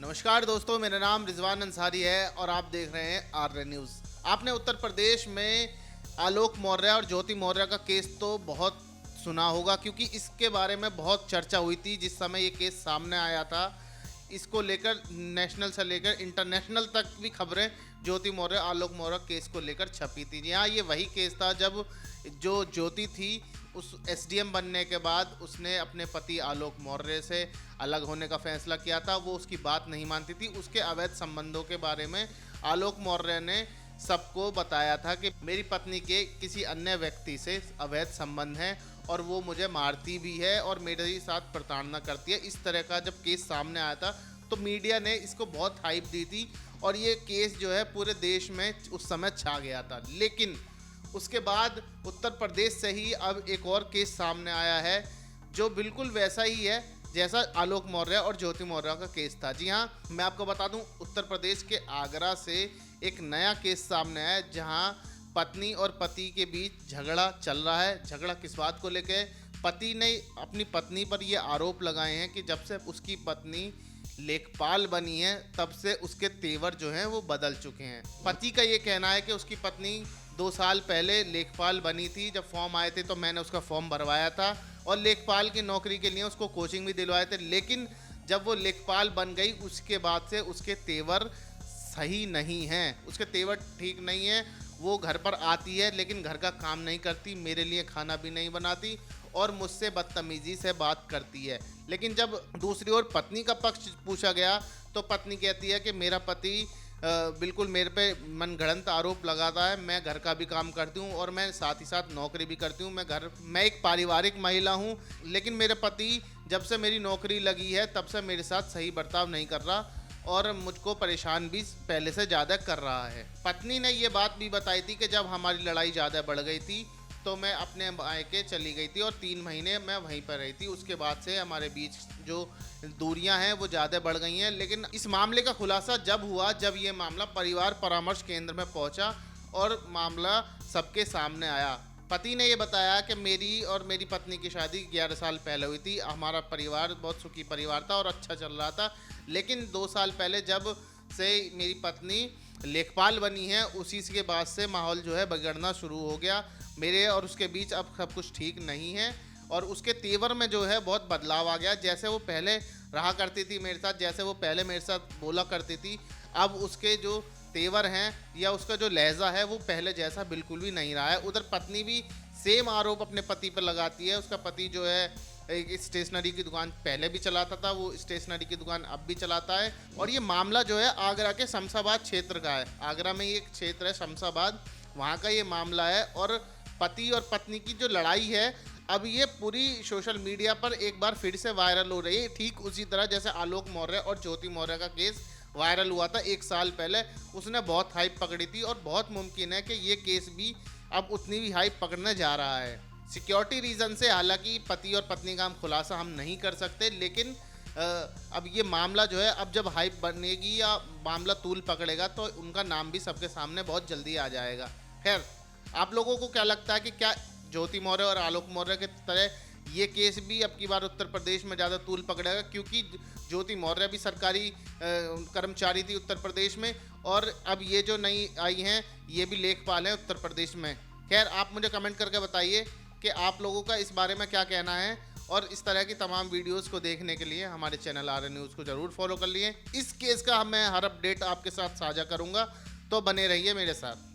नमस्कार दोस्तों, मेरा नाम रिजवान अंसारी है और आप देख रहे हैं आर्य न्यूज़। आपने उत्तर प्रदेश में आलोक मौर्य और ज्योति मौर्य का केस तो बहुत सुना होगा, क्योंकि इसके बारे में बहुत चर्चा हुई थी जिस समय ये केस सामने आया था। इसको लेकर नेशनल से लेकर इंटरनेशनल तक भी खबरें ज्योति मौर्य आलोक मौर्य केस को लेकर छपी थी। जी हाँ, ये वही केस था जब जो ज्योति थी उस एसडीएम बनने के बाद उसने अपने पति आलोक मौर्य से अलग होने का फैसला किया था। वो उसकी बात नहीं मानती थी। उसके अवैध संबंधों के बारे में आलोक मौर्य ने सबको बताया था कि मेरी पत्नी के किसी अन्य व्यक्ति से अवैध संबंध हैं और वो मुझे मारती भी है और मेरे साथ प्रताड़ना करती है। इस तरह का जब केस सामने आया था तो मीडिया ने इसको बहुत हाइप दी थी और ये केस जो है पूरे देश में उस समय छा गया था। लेकिन उसके बाद उत्तर प्रदेश से ही अब एक और केस सामने आया है जो बिल्कुल वैसा ही है जैसा आलोक मौर्य और ज्योति मौर्य का केस था। जी हाँ, मैं आपको बता दूं, उत्तर प्रदेश के आगरा से एक नया केस सामने आया है जहां पत्नी और पति के बीच झगड़ा चल रहा है। झगड़ा किस बात को लेकर? पति ने अपनी पत्नी पर ये आरोप लगाए हैं कि जब से उसकी पत्नी लेखपाल बनी है तब से उसके तेवर जो हैं वो बदल चुके हैं। पति का ये कहना है कि उसकी पत्नी 2 साल पहले लेखपाल बनी थी। जब फॉर्म आए थे तो मैंने उसका फॉर्म भरवाया था और लेखपाल की नौकरी के लिए उसको कोचिंग भी दिलवाए थे। लेकिन जब वो लेखपाल बन गई उसके बाद से उसके तेवर सही नहीं हैं, उसके तेवर ठीक नहीं हैं। वो घर पर आती है लेकिन घर का काम नहीं करती, मेरे लिए खाना भी नहीं बनाती और मुझसे बदतमीजी से बात करती है। लेकिन जब दूसरी ओर पत्नी का पक्ष पूछा गया तो पत्नी कहती है कि मेरा पति बिल्कुल मेरे पे मनगढ़ंत आरोप लगाता है। मैं घर का भी काम करती हूँ और मैं साथ ही साथ नौकरी भी करती हूँ। मैं एक पारिवारिक महिला हूँ, लेकिन मेरे पति जब से मेरी नौकरी लगी है तब से मेरे साथ सही बर्ताव नहीं कर रहा और मुझको परेशान भी पहले से ज़्यादा कर रहा है। पत्नी ने ये बात भी बताई थी कि जब हमारी लड़ाई ज़्यादा बढ़ गई थी तो मैं अपने मायके चली गई थी और 3 महीने मैं वहीं पर रही थी। उसके बाद से हमारे बीच जो दूरियां हैं वो ज़्यादा बढ़ गई हैं। लेकिन इस मामले का खुलासा जब हुआ जब ये मामला परिवार परामर्श केंद्र में पहुंचा और मामला सबके सामने आया। पति ने ये बताया कि मेरी और मेरी पत्नी की शादी 11 साल पहले हुई थी। हमारा परिवार बहुत सुखी परिवार था और अच्छा चल रहा था। लेकिन 2 साल पहले जब से मेरी पत्नी लेखपाल बनी है उसी के बाद से माहौल जो है बिगड़ना शुरू हो गया। मेरे और उसके बीच अब सब कुछ ठीक नहीं है और उसके तेवर में जो है बहुत बदलाव आ गया। जैसे वो पहले रहा करती थी मेरे साथ, जैसे वो पहले मेरे साथ बोला करती थी, अब उसके जो तेवर हैं या उसका जो लहजा है वो पहले जैसा बिल्कुल भी नहीं रहा है। उधर पत्नी भी सेम आरोप अपने पति पर लगाती है। उसका पति जो है एक स्टेशनरी की दुकान पहले भी चलाता था, वो स्टेशनरी की दुकान अब भी चलाता है। और ये मामला जो है आगरा के शमशाबाद क्षेत्र का है। आगरा में ये एक क्षेत्र है शमशाबाद, वहाँ का ये मामला है। और पति और पत्नी की जो लड़ाई है अब ये पूरी सोशल मीडिया पर एक बार फिर से वायरल हो रही है, ठीक उसी तरह जैसे आलोक मौर्य और ज्योति मौर्य का केस वायरल हुआ था 1 साल पहले। उसने बहुत हाइप पकड़ी थी और बहुत मुमकिन है कि ये केस भी अब उतनी भी हाइप पकड़ने जा रहा है। सिक्योरिटी रीज़न से हालांकि पति और पत्नी का हम खुलासा हम नहीं कर सकते, लेकिन अब ये मामला जो है अब जब हाइप बनेगी या मामला तूल पकड़ेगा तो उनका नाम भी सबके सामने बहुत जल्दी आ जाएगा। खैर, आप लोगों को क्या लगता है कि क्या ज्योति मौर्य और आलोक मौर्य के तरह ये केस भी अब की बार उत्तर प्रदेश में ज़्यादा तूल पकड़ेगा? क्योंकि ज्योति मौर्य भी सरकारी कर्मचारी थी उत्तर प्रदेश में और अब ये जो नई आई हैं ये भी लेखपाल हैं उत्तर प्रदेश में। खैर, आप मुझे कमेंट करके बताइए कि आप लोगों का इस बारे में क्या कहना है और इस तरह की तमाम वीडियोस को देखने के लिए हमारे चैनल आर्य न्यूज़ को ज़रूर फॉलो कर लिए। इस केस का मैं हर अपडेट आपके साथ साझा करूँगा, तो बने रहिए मेरे साथ।